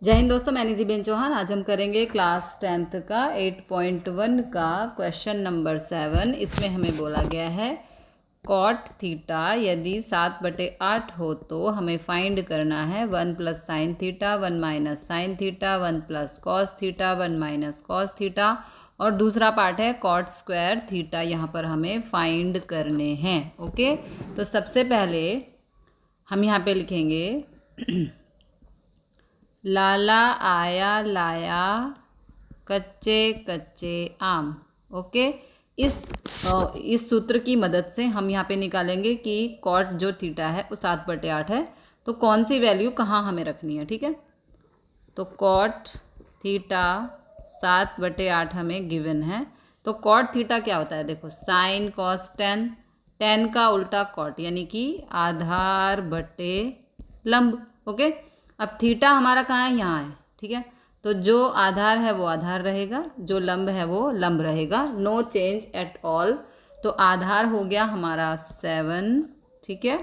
जय हिंद दोस्तों, मैं निधिबेन चौहान। आज हम करेंगे क्लास 10th का 8.1 का क्वेश्चन नंबर 7। इसमें हमें बोला गया है कॉट थीटा यदि 7/8 हो तो हमें फाइंड करना है 1 plus sine theta 1 minus sine theta 1 plus cos theta 1 minus cos theta, और दूसरा पार्ट है कॉट स्क्वायर थीटा। यहाँ पर हमें फाइंड करने हैं। ओके, तो सबसे पहले हम यहाँ पे लिखेंगे लाला आया लाया कच्चे कच्चे आम। ओके, इस सूत्र की मदद से हम यहाँ पे निकालेंगे कि कॉट जो थीटा है वो 7/8 है, तो कौन सी वैल्यू कहाँ हमें रखनी है। ठीक है, तो कॉट थीटा 7/8 हमें गिवन है। तो कॉट थीटा क्या होता है, देखो साइन कॉस टेन, टेन का उल्टा कॉट यानी कि आधार बटे लंब। ओके, अब थीटा हमारा कहाँ है, यहाँ है। ठीक है, तो जो आधार है वो आधार रहेगा, जो लंब है वो लंब रहेगा, नो चेंज एट ऑल। तो आधार हो गया हमारा 7, ठीक है,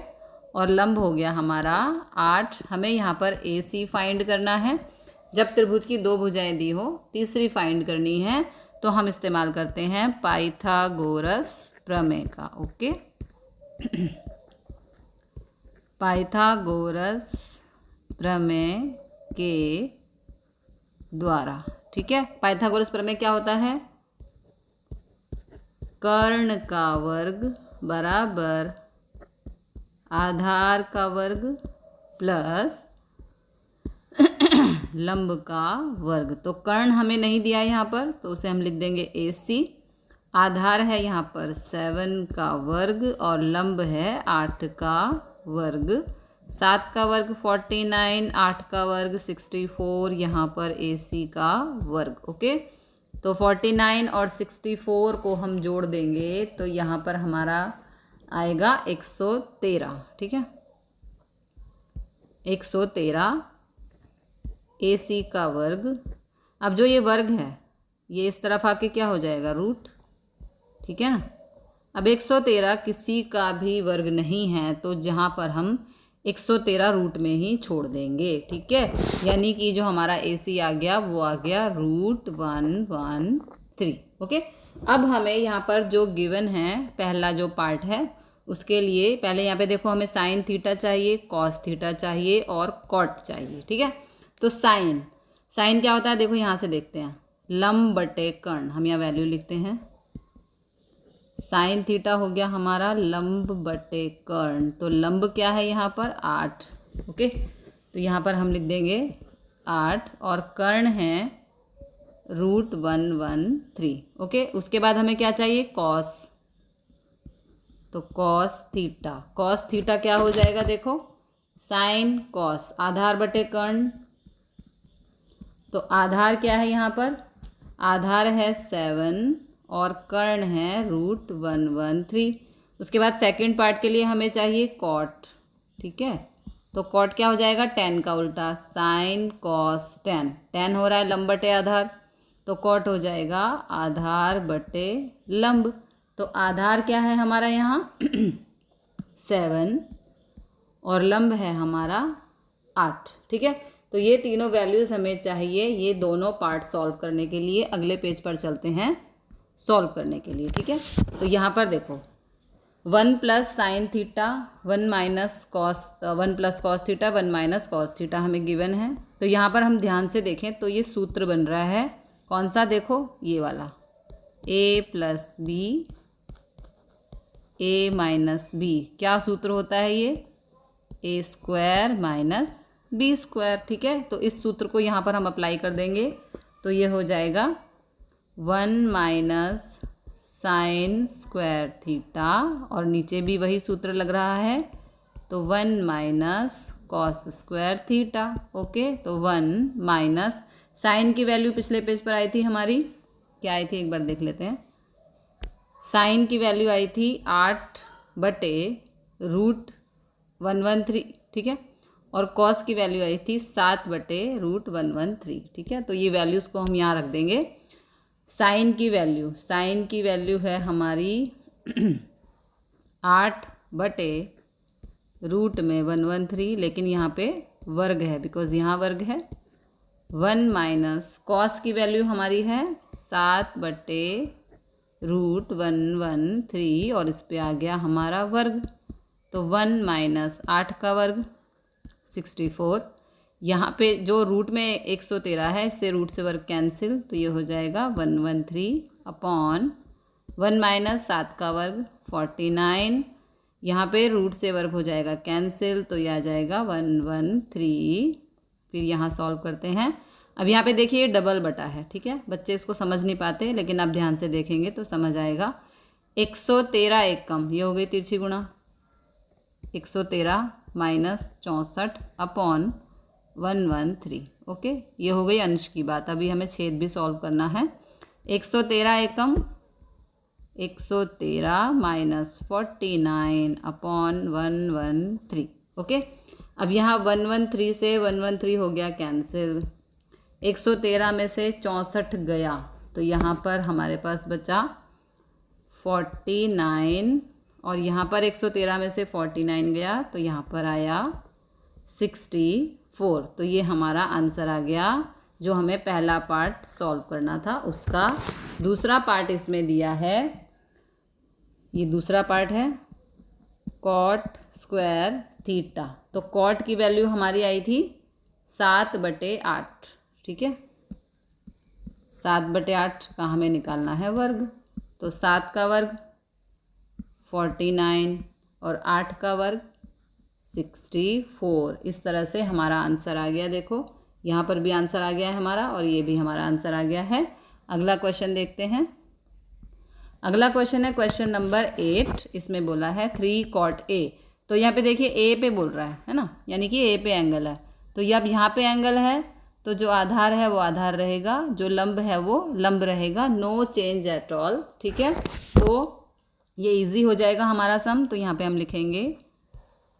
और लंब हो गया हमारा 8। हमें यहाँ पर AC फाइंड करना है। जब त्रिभुज की दो भुजाएं दी हो, तीसरी फाइंड करनी है, तो हम इस्तेमाल करते हैं पाइथागोरस प्रमेय का। ओके, पाइथागोरस प्रमेय के द्वारा। ठीक है, पाइथागोरस प्रमेय क्या होता है, कर्ण का वर्ग बराबर आधार का वर्ग प्लस लंब का वर्ग। तो कर्ण हमें नहीं दिया यहाँ पर, तो उसे हम लिख देंगे AC। आधार है यहाँ पर 7 का वर्ग और लंब है 8 का वर्ग। 7 का वर्ग 49, 8 का वर्ग 64, यहाँ पर AC का वर्ग। ओके, तो 49 और 64 को हम जोड़ देंगे तो यहाँ पर हमारा आएगा 113। ठीक है, 113 AC का वर्ग। अब जो ये वर्ग है ये इस तरफ आके क्या हो जाएगा, रूट। ठीक है ना, अब 113 किसी का भी वर्ग नहीं है, तो जहाँ पर हम 113 रूट में ही छोड़ देंगे। ठीक है, यानी कि जो हमारा AC आ गया वो आ गया √113। ओके, अब हमें यहाँ पर जो गिवन है पहला जो पार्ट है उसके लिए पहले यहाँ पे देखो हमें साइन थीटा चाहिए, कॉस थीटा चाहिए और कॉट चाहिए। ठीक है, तो साइन क्या होता है, देखो यहाँ से देखते हैं, लंब बटे कर्ण। हम यहाँ वैल्यू लिखते हैं, साइन थीटा हो गया हमारा लंब बटे कर्ण। तो लंब क्या है यहाँ पर 8। ओके, तो यहाँ पर हम लिख देंगे 8 और कर्ण है √113। ओके, उसके बाद हमें क्या चाहिए, कॉस। तो कॉस थीटा क्या हो जाएगा, देखो साइन कॉस आधार बटे कर्ण। तो आधार क्या है यहाँ पर, आधार है 7 और कर्ण है √113। उसके बाद सेकंड पार्ट के लिए हमें चाहिए कॉट। ठीक है, तो कॉट क्या हो जाएगा, 10 का उल्टा साइन कॉस 10, 10 हो रहा है लंब बटे आधार, तो कॉट हो जाएगा आधार बटे लंब। तो आधार क्या है हमारा यहाँ 7 और लंब है हमारा 8। ठीक है, तो ये तीनों वैल्यूज़ हमें चाहिए ये दोनों पार्ट सॉल्व करने के लिए। अगले पेज पर चलते हैं सॉल्व करने के लिए। ठीक है, तो यहाँ पर देखो 1 plus sine theta 1 plus cos theta 1 minus cos theta हमें गिवन है। तो यहाँ पर हम ध्यान से देखें तो ये सूत्र बन रहा है कौन सा, देखो ये वाला, A + B A - B। क्या सूत्र होता है ये, A² - B²। ठीक है, तो इस सूत्र को यहाँ पर हम अप्लाई कर देंगे तो ये हो जाएगा 1 माइनस साइन स्क्वायर थीटा, और नीचे भी वही सूत्र लग रहा है, तो 1 minus cos square theta. Okay, तो 1 माइनस साइन की वैल्यू पिछले पेज पर आई थी हमारी, क्या आई थी एक बार देख लेते हैं। साइन की वैल्यू आई थी 8/√113। ठीक है, और कॉस की वैल्यू आई थी 7/√113। ठीक है, तो ये वैल्यूज़ को हम यहाँ रख देंगे। साइन की वैल्यू है हमारी 8/√113, लेकिन यहाँ पे वर्ग है बिकॉज यहाँ वर्ग है, 1 माइनस कॉस की वैल्यू हमारी है 7/√113 और इस पे आ गया हमारा वर्ग। तो 1 माइनस 8 का वर्ग 64। यहाँ पे जो रूट में 113 है, इससे रूट से वर्ग कैंसिल, तो ये हो जाएगा 113 अपॉन 1 माइनस 7 का वर्ग 49। यहाँ पे रूट से वर्ग हो जाएगा कैंसिल, तो ये आ जाएगा 113। फिर यहाँ सॉल्व करते हैं। अब यहाँ पे देखिए डबल बटा है, ठीक है, बच्चे इसको समझ नहीं पाते, लेकिन अब ध्यान से देखेंगे तो समझ आएगा। 113 एक कम, ये हो गई तिरछी गुणा, 113 माइनस 64 अपॉन 113। ओके, ये हो गई अंश की बात। अभी हमें छेद भी सॉल्व करना है। 113 एकम 113 माइनस 49 अपॉन 113। ओके, अब यहाँ 113 से 113 हो गया कैंसिल। 113 में से 64 गया, तो यहाँ पर हमारे पास बचा 49 और यहाँ पर 113 में से 49 गया, तो यहाँ पर आया 64। तो ये हमारा आंसर आ गया जो हमें पहला पार्ट सॉल्व करना था उसका। दूसरा पार्ट इसमें दिया है, ये दूसरा पार्ट है कॉट स्क्वायर थीटा। तो कॉट की वैल्यू हमारी आई थी 7/8, ठीक है। 7/8 का हमें निकालना है वर्ग, तो 7 का वर्ग 49 और 8 का वर्ग 64। इस तरह से हमारा आंसर आ गया। देखो यहाँ पर भी आंसर आ गया है हमारा, और ये भी हमारा आंसर आ गया है। अगला क्वेश्चन देखते हैं। अगला क्वेश्चन है क्वेश्चन नंबर 8। इसमें बोला है 3 cot A। तो यहाँ पे देखिए ए पे बोल रहा है ना, यानी कि ए पे एंगल है। तो ये अब यहाँ पे एंगल है, तो जो आधार है वो आधार रहेगा, जो लंब है वो लंब रहेगा, नो चेंज एट ऑल, ठीक है। तो ये इजी हो जाएगा हमारा सम। तो यहाँ पे हम लिखेंगे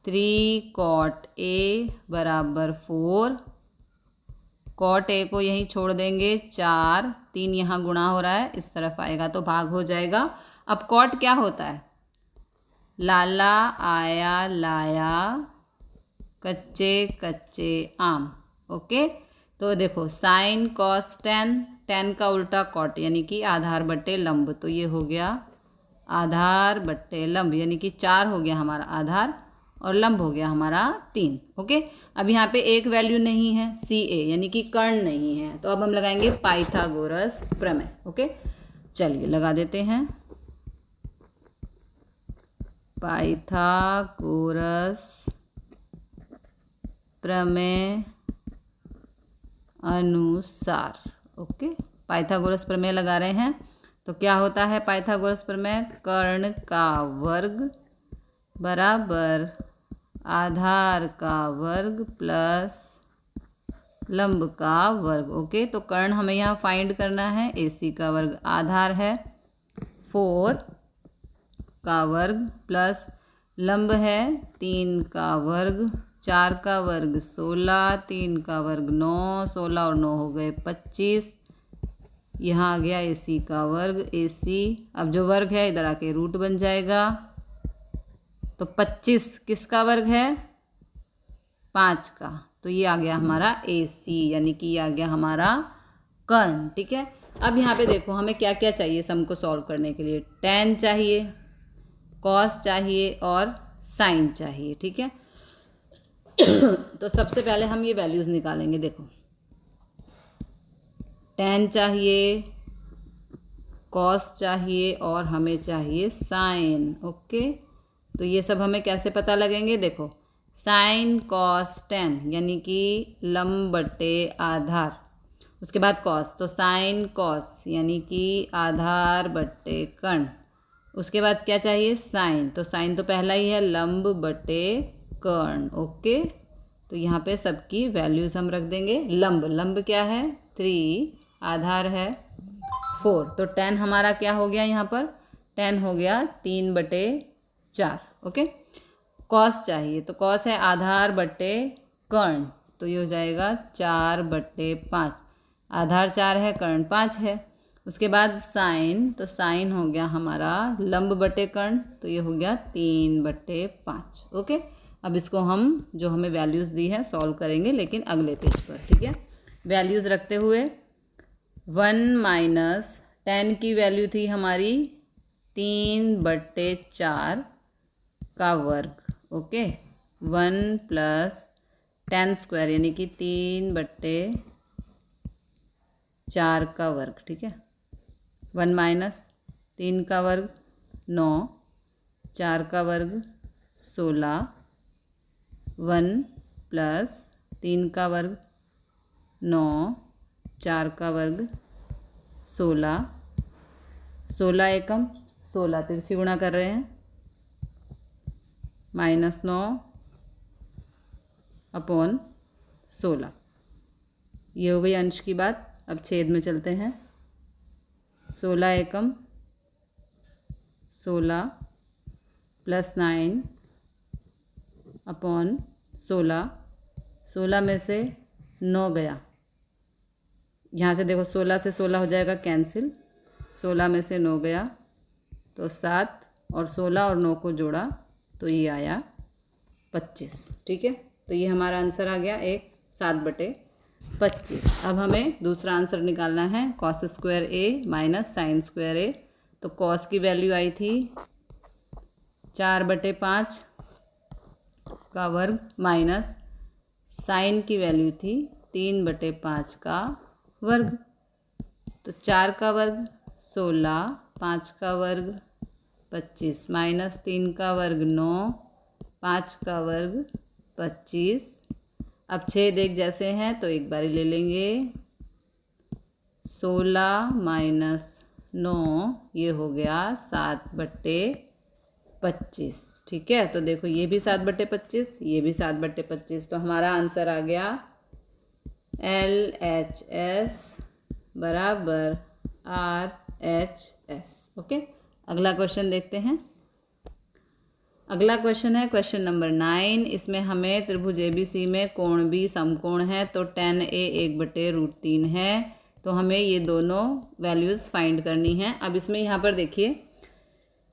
3 cot A बराबर 4। कॉट ए को यहीं छोड़ देंगे 4, 3 यहाँ गुणा हो रहा है, इस तरफ आएगा तो भाग हो जाएगा। अब कॉट क्या होता है? लाला आया लाया कच्चे कच्चे आम। ओके, तो देखो साइन कॉस टेन, टेन का उल्टा कॉट यानी कि आधार बट्टे लंब। तो ये हो गया आधार बट्टे लंब, यानी कि 4 हो गया हमारा आधार और लंब हो गया हमारा 3। ओके, अब यहाँ पे एक वैल्यू नहीं है सी ए, यानी कि कर्ण नहीं है। तो अब हम लगाएंगे पाइथागोरस प्रमेय। ओके, चलिए लगा देते हैं। पाइथागोरस प्रमेय अनुसार। ओके, पाइथागोरस प्रमेय लगा रहे हैं। तो क्या होता है पाइथागोरस प्रमेय? कर्ण का वर्ग बराबर आधार का वर्ग प्लस लंब का वर्ग। ओके, तो कर्ण हमें यहाँ फाइंड करना है। AC का वर्ग आधार है 4 का वर्ग प्लस लंब है 3 का वर्ग, 4 का वर्ग 16, 3 का वर्ग 9, 16 और 9 हो गए 25। यहाँ आ गया AC का वर्ग। AC अब जो वर्ग है इधर आके रूट बन जाएगा। तो 25 किसका वर्ग है? 5 का। तो ये आ गया हमारा AC, यानी कि ये आ गया हमारा कर्ण, ठीक है। अब यहाँ पे देखो हमें क्या क्या चाहिए सम को सॉल्व करने के लिए। tan चाहिए, cos चाहिए और sin चाहिए, ठीक है। तो सबसे पहले हम ये वैल्यूज़ निकालेंगे। देखो tan चाहिए, cos चाहिए और हमें चाहिए sin। ओके, तो ये सब हमें कैसे पता लगेंगे? देखो साइन कॉस टेन यानी कि लंब बटे आधार, उसके बाद कॉस, तो साइन कॉस यानी कि आधार बटे कर्ण। उसके बाद क्या चाहिए? साइन, तो साइन तो पहला ही है, लंब बटे कर्ण। ओके, तो यहाँ पे सबकी वैल्यूज़ हम रख देंगे। लंब, लंब क्या है? 3, आधार है 4। तो tan हमारा क्या हो गया? यहाँ पर tan हो गया 3/4। ओके, कॉस चाहिए, तो कॉस है आधार बटे कर्ण, तो ये हो जाएगा 4/5। आधार 4 है, कर्ण 5 है। उसके बाद साइन, तो साइन हो गया हमारा लंब बटे कर्ण, तो ये हो गया 3/5। ओके, अब इसको हम जो हमें वैल्यूज़ दी है सॉल्व करेंगे, लेकिन अगले पेज पर, ठीक है। वैल्यूज़ रखते हुए 1 माइनस 10 की वैल्यू थी हमारी 3/4 का वर्ग। ओके, 1 प्लस 10 स्क्वायर यानी कि 3/4 का वर्ग। ठीक है, 1 माइनस 3 का वर्ग 9, 4 का वर्ग 16, 1 प्लस 3 का वर्ग 9, 4 का वर्ग 16, 16 एकम 16 तिरछी गुणा कर रहे हैं, -9 अपॉन 16। ये हो गई अंश की बात। अब छेद में चलते हैं। 16 एकम 16 प्लस 9 अपॉन 16, 16 में से 9 गया, यहाँ से देखो 16 से 16 हो जाएगा कैंसिल, 16 में से 9 गया तो 7, और 16 और 9 को जोड़ा तो ये आया 25। ठीक है, तो ये हमारा आंसर आ गया 7/25। अब हमें दूसरा आंसर निकालना है कॉस स्क्वायर ए माइनस साइन स्क्वायर ए। तो कॉस की वैल्यू आई थी 4/5 का वर्ग माइनस साइन की वैल्यू थी 3/5 का वर्ग। तो 4 का वर्ग 16, 5 का वर्ग 25, माइनस 3 का वर्ग 9, 5 का वर्ग 25। अब छेद एक जैसे हैं तो एक बारी ले लेंगे। 16 माइनस 9 ये हो गया 7/25। ठीक है, तो देखो ये भी 7/25, ये भी 7/25, तो हमारा आंसर आ गया LHS बराबर RHS। ओके, अगला क्वेश्चन देखते हैं। अगला क्वेश्चन है क्वेश्चन नंबर 9। इसमें हमें त्रिभुज ABC में कोण B समकोण है, तो tan A 1/√3 है। तो हमें ये दोनों वैल्यूज़ फाइंड करनी है। अब इसमें यहाँ पर देखिए,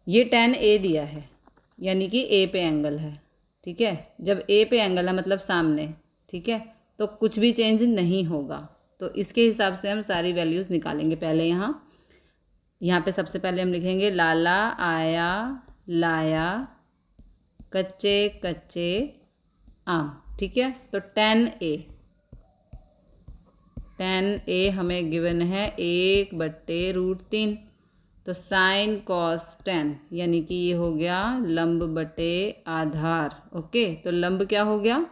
ये tan A दिया है यानी कि A पे एंगल है। ठीक है, जब A पे एंगल है मतलब सामने, ठीक है, तो कुछ भी चेंज नहीं होगा। तो इसके हिसाब से हम सारी वैल्यूज़ निकालेंगे। पहले यहाँ पे सबसे पहले हम लिखेंगे लाला आया लाया कच्चे कच्चे आम। ठीक है, तो tan A हमें गिवन है 1/√3। तो साइन कॉस tan यानी कि ये हो गया लंब बटे आधार। ओके, तो लंब क्या हो गया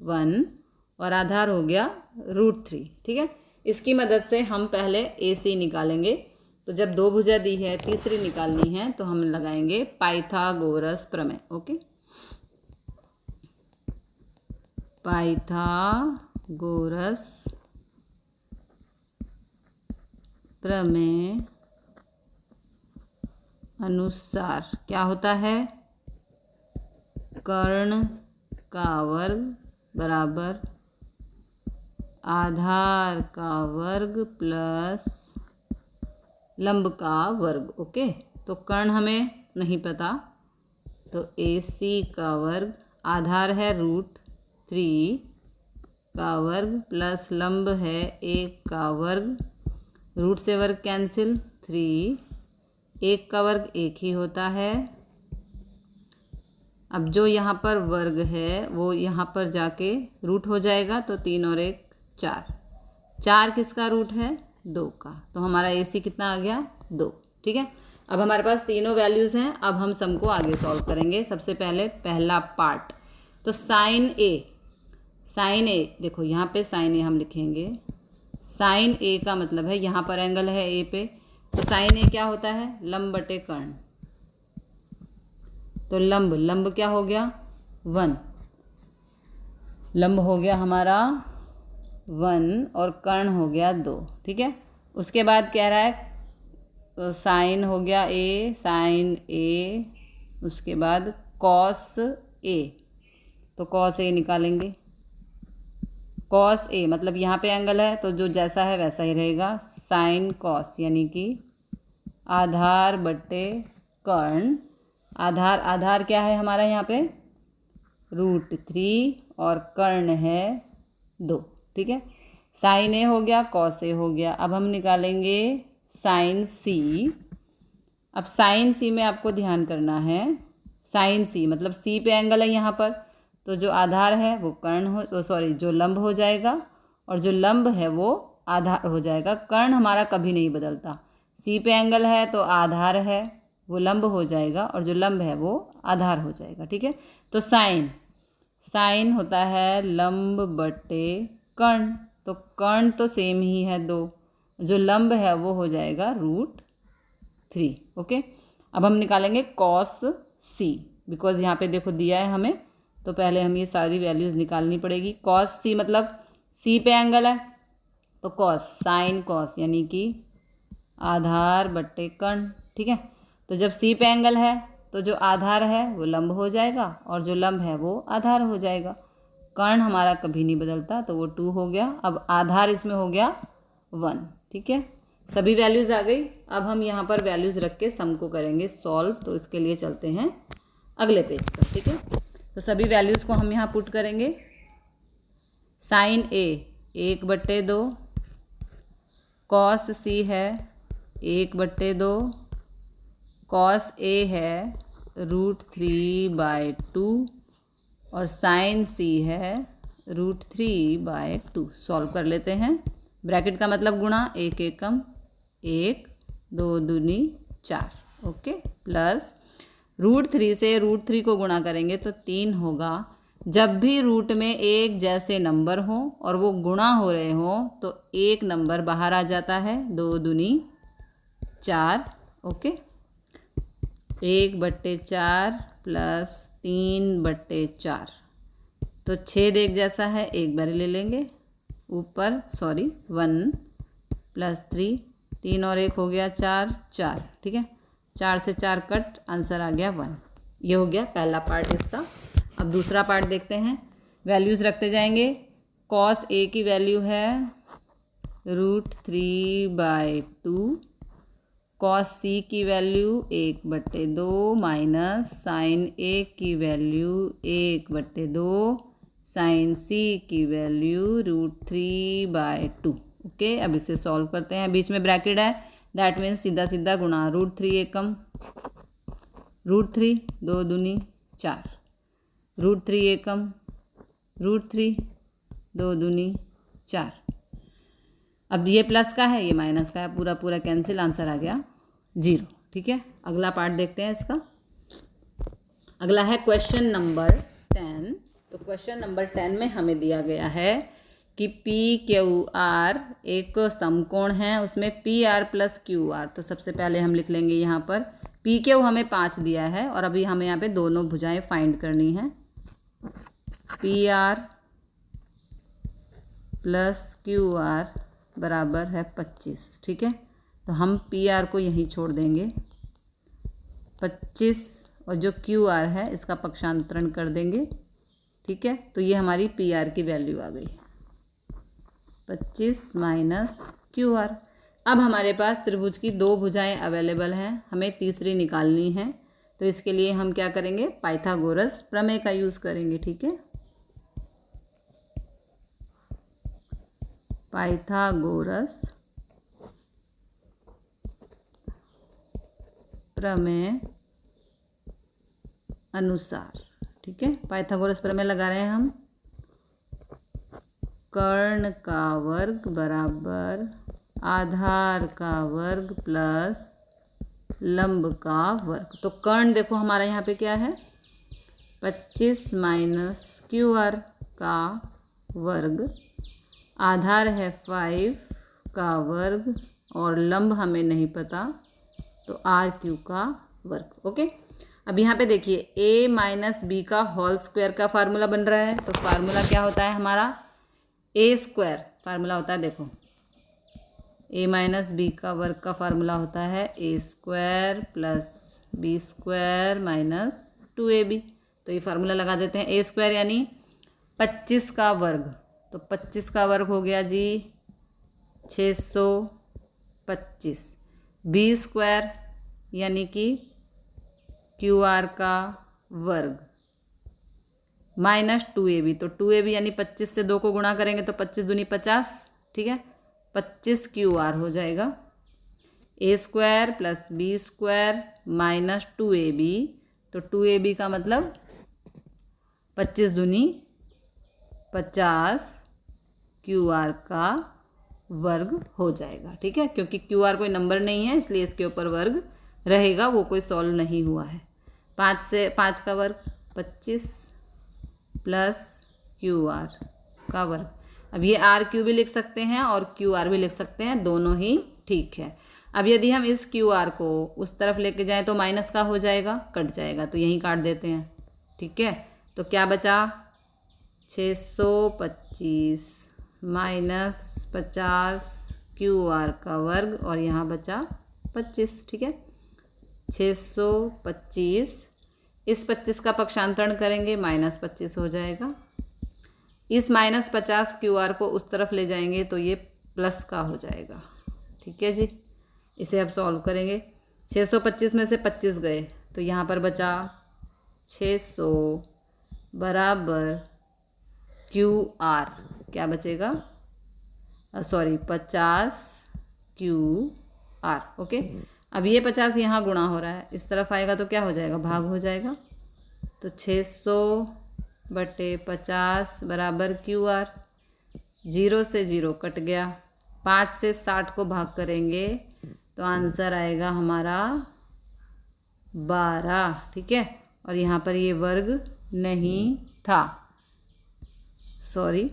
1 और आधार हो गया √3। ठीक है, इसकी मदद से हम पहले AC निकालेंगे। तो जब दो भुजा दी है, तीसरी निकालनी है, तो हम लगाएंगे पाइथागोरस प्रमेय। ओके, पाइथागोरस प्रमेय अनुसार क्या होता है, कर्ण का वर्ग बराबर आधार का वर्ग प्लस लंब का वर्ग। ओके, तो कर्ण हमें नहीं पता, तो AC का वर्ग, आधार है √3 का वर्ग प्लस लंब है 1 का वर्ग, रूट से वर्ग कैंसिल 3, 1 का वर्ग 1 ही होता है। अब जो यहाँ पर वर्ग है वो यहाँ पर जाके रूट हो जाएगा, तो 3 और 1 4, 4 किसका रूट है 2 का, तो हमारा AC कितना आ गया 2। ठीक है, अब हमारे पास तीनों वैल्यूज़ हैं। अब हम सम को आगे सॉल्व करेंगे। सबसे पहले पहला पार्ट, तो साइन A देखो यहाँ पे साइन A हम लिखेंगे। साइन A का मतलब है यहाँ पर एंगल है A पे, तो साइन A क्या होता है लंब बटे कर्ण। तो लंब क्या हो गया 1, लंब हो गया हमारा 1 और कर्ण हो गया 2। ठीक है, उसके बाद कह रहा है तो साइन हो गया साइन A, उसके बाद कॉस A, तो कॉस A निकालेंगे। कॉस A मतलब यहाँ पे एंगल है, तो जो जैसा है वैसा ही रहेगा, साइन कॉस यानी कि आधार बटे कर्ण। आधार क्या है हमारा यहाँ पे √3 और कर्ण है 2। ठीक है, साइन ए हो गया, कॉस ए हो गया। अब हम निकालेंगे साइन सी। अब साइन सी में आपको ध्यान करना है, साइन सी मतलब सी पे एंगल है यहाँ पर, तो जो आधार है वो कर्ण हो, सॉरी जो लंब हो जाएगा, और जो लंब है वो आधार हो जाएगा। कर्ण हमारा कभी नहीं बदलता। सी पे एंगल है तो आधार है वो लंब हो जाएगा, और जो लंब है वो आधार हो जाएगा। ठीक है, तो साइन, साइन होता है लंब बटे कर्ण, तो कर्ण तो सेम ही है दो, जो लंब है वो हो जाएगा √3। ओके, अब हम निकालेंगे कॉस सी, बिकॉज यहाँ पे देखो दिया है हमें, तो पहले हम ये सारी वैल्यूज़ निकालनी पड़ेगी। कॉस सी मतलब सी पे एंगल है तो कॉस, साइन कॉस यानी कि आधार बट्टे कर्ण। ठीक है, तो जब सी पे एंगल है तो जो आधार है वो लंब हो जाएगा, और जो लंब है वो आधार हो जाएगा। कर्ण हमारा कभी नहीं बदलता, तो वो 2 हो गया। अब आधार इसमें हो गया 1। ठीक है, सभी वैल्यूज़ आ गई। अब हम यहाँ पर वैल्यूज़ रख के सम को करेंगे सॉल्व, तो इसके लिए चलते हैं अगले पेज पर। ठीक है, तो सभी वैल्यूज़ को हम यहाँ पुट करेंगे। साइन ए 1/2, कॉस सी है 1/2, कॉस ए है √3/2, और साइन सी है √3/2। सॉल्व कर लेते हैं। ब्रैकेट का मतलब गुणा, 1 एकम 1, 2 दूनी 4। ओके, प्लस √3 से √3 को गुणा करेंगे तो 3 होगा। जब भी रूट में एक जैसे नंबर हो और वो गुणा हो रहे हो तो एक नंबर बाहर आ जाता है, 2 दूनी 4। ओके, 1/4 प्लस 3/4, तो छेद एक जैसा है, एक बार ले लेंगे ऊपर, सॉरी 1 + 3, 3 और 1 हो गया 4, 4। ठीक है, 4 से 4 कट, आंसर आ गया 1। ये हो गया पहला पार्ट इसका। अब दूसरा पार्ट देखते हैं, वैल्यूज़ रखते जाएंगे। कॉस ए की वैल्यू है √3/2, कॉस सी की वैल्यू 1/2 माइनस साइन ए की वैल्यू 1/2, साइन सी की वैल्यू √3/2। ओके, अब इसे सॉल्व करते हैं। बीच में ब्रैकेट है, दैट मीन्स सीधा सीधा गुणा, √3 एकम √3, 2 दूनी 4, √3 एकम √3, 2 दूनी 4। अब ये प्लस का है, ये माइनस का है, पूरा पूरा कैंसिल, आंसर आ गया 0। ठीक है, अगला पार्ट देखते हैं इसका। अगला है क्वेश्चन नंबर 10। तो क्वेश्चन नंबर 10 में हमें दिया गया है कि PQR एक समकोण है, उसमें PR + QR। तो सबसे पहले हम लिख लेंगे यहाँ पर PQ हमें 5 दिया है, और अभी हमें यहाँ पे दोनों भुजाएं फाइंड करनी है। PR + QR बराबर है 25। ठीक है, तो हम PR को यहीं छोड़ देंगे 25, और जो QR है इसका पक्षांतरण कर देंगे। ठीक है, तो ये हमारी PR की वैल्यू आ गई 25 - QR। अब हमारे पास त्रिभुज की 2 भुजाएं अवेलेबल हैं, हमें तीसरी निकालनी है, तो इसके लिए हम क्या करेंगे, पाइथागोरस प्रमेय का यूज़ करेंगे। ठीक है, पाइथागोरस प्रमेय अनुसार। ठीक है, पाइथागोरस प्रमेय लगा रहे हैं हम। कर्ण का वर्ग बराबर आधार का वर्ग प्लस लंब का वर्ग। तो कर्ण देखो हमारा यहाँ पे क्या है, 25 - QR का वर्ग, आधार है 5 का वर्ग, और लंब हमें नहीं पता, तो RQ का वर्ग। ओके, अब यहाँ पे देखिए A - B का होल स्क्वायर का फार्मूला बन रहा है। तो फार्मूला क्या होता है हमारा, A² फार्मूला होता है, देखो A - B का वर्ग का फार्मूला होता है A² + B² - 2AB। तो ये फार्मूला लगा देते हैं। A² यानी 25 का वर्ग, तो 25 का वर्ग हो गया जी 625। B² यानी कि QR का वर्ग -2AB, तो 2AB यानी 25 से 2 को गुणा करेंगे तो 25 दूनी 50, ठीक है, 25 QR हो जाएगा। A² plus B² minus 2AB, तो 2AB का मतलब 25 दूनी 50 QR का वर्ग हो जाएगा। ठीक है, क्योंकि QR कोई नंबर नहीं है इसलिए इसके ऊपर वर्ग रहेगा, वो कोई सॉल्व नहीं हुआ है। 5 से 5 का वर्ग 25 प्लस QR का वर्ग। अब ये RQ भी लिख सकते हैं और QR भी लिख सकते हैं, दोनों ही ठीक है। अब यदि हम इस QR को उस तरफ लेके जाएं तो माइनस का हो जाएगा, कट जाएगा, तो यहीं काट देते हैं। ठीक है, तो क्या बचा 625 माइनस 50 QR का वर्ग और यहाँ बचा 25। ठीक है, 625, इस 25 का पक्षांतरण करेंगे -25 हो जाएगा। इस -50 QR को उस तरफ ले जाएंगे तो ये प्लस का हो जाएगा। ठीक है जी, इसे अब सॉल्व करेंगे। 625 में से 25 गए तो यहाँ पर बचा 600 बराबर QR, क्या बचेगा, सॉरी 50 QR। ओके, अब ये 50 यहाँ गुणा हो रहा है, इस तरफ आएगा तो क्या हो जाएगा, भाग हो जाएगा। तो 600/50 बराबर QR, 0 से 0 कट गया, 5 से 60 को भाग करेंगे तो आंसर आएगा हमारा 12। ठीक है, और यहाँ पर ये वर्ग नहीं था, sorry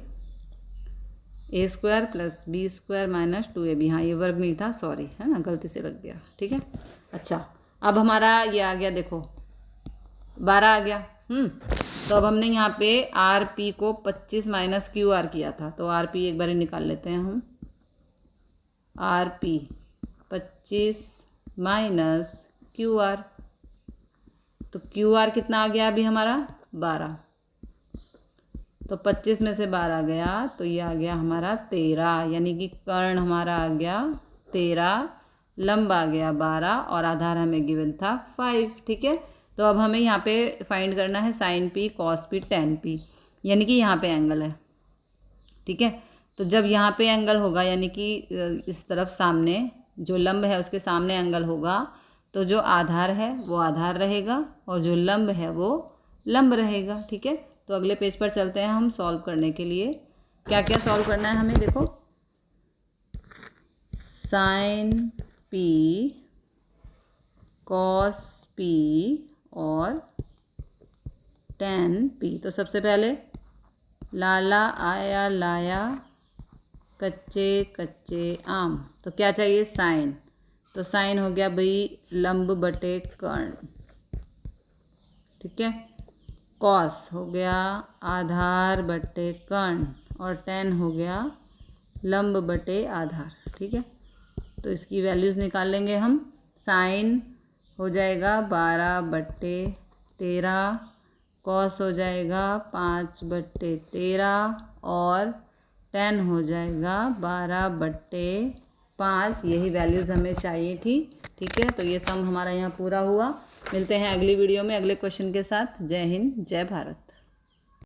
A² plus B² minus 2AB, हाँ ये वर्ग नहीं था, सॉरी, है ना, गलती से लग गया। ठीक है, अच्छा अब हमारा ये आ गया, देखो 12 आ गया। तो अब हमने यहाँ पे RP को 25 माइनस QR किया था, तो RP एक बार निकाल लेते हैं हम। RP 25 माइनस QR, तो QR कितना आ गया अभी हमारा 12, तो 25 में से 12 गया तो ये आ गया हमारा 13, यानी कि कर्ण हमारा आ गया 13, लंब आ गया 12 और आधार हमें गिवन था 5। ठीक है, तो अब हमें यहाँ पे फाइंड करना है sin P cos P tan P, यानी कि यहाँ पे एंगल है। ठीक है, तो जब यहाँ पे एंगल होगा यानी कि इस तरफ सामने जो लंब है उसके सामने एंगल होगा, तो जो आधार है वो आधार रहेगा और जो लंब है वो लंब रहेगा। ठीक है, तो अगले पेज पर चलते हैं हम सॉल्व करने के लिए। क्या क्या सॉल्व करना है हमें, देखो sin P cos P और tan P। तो सबसे पहले लाला आया लाया कच्चे कच्चे आम, तो क्या चाहिए साइन, तो साइन हो गया भाई लंब बटे कर्ण। ठीक है, कॉस हो गया आधार बटे कर्ण और टेन हो गया लंब बटे आधार। ठीक है, तो इसकी वैल्यूज़ निकाल लेंगे हम। साइन हो जाएगा 12/13, कॉस हो जाएगा 5/13 और टेन हो जाएगा 12/5। यही वैल्यूज़ हमें चाहिए थी। ठीक है, तो ये सम हमारा यहाँ पूरा हुआ। मिलते हैं अगली वीडियो में अगले क्वेश्चन के साथ। जय हिंद, जय भारत।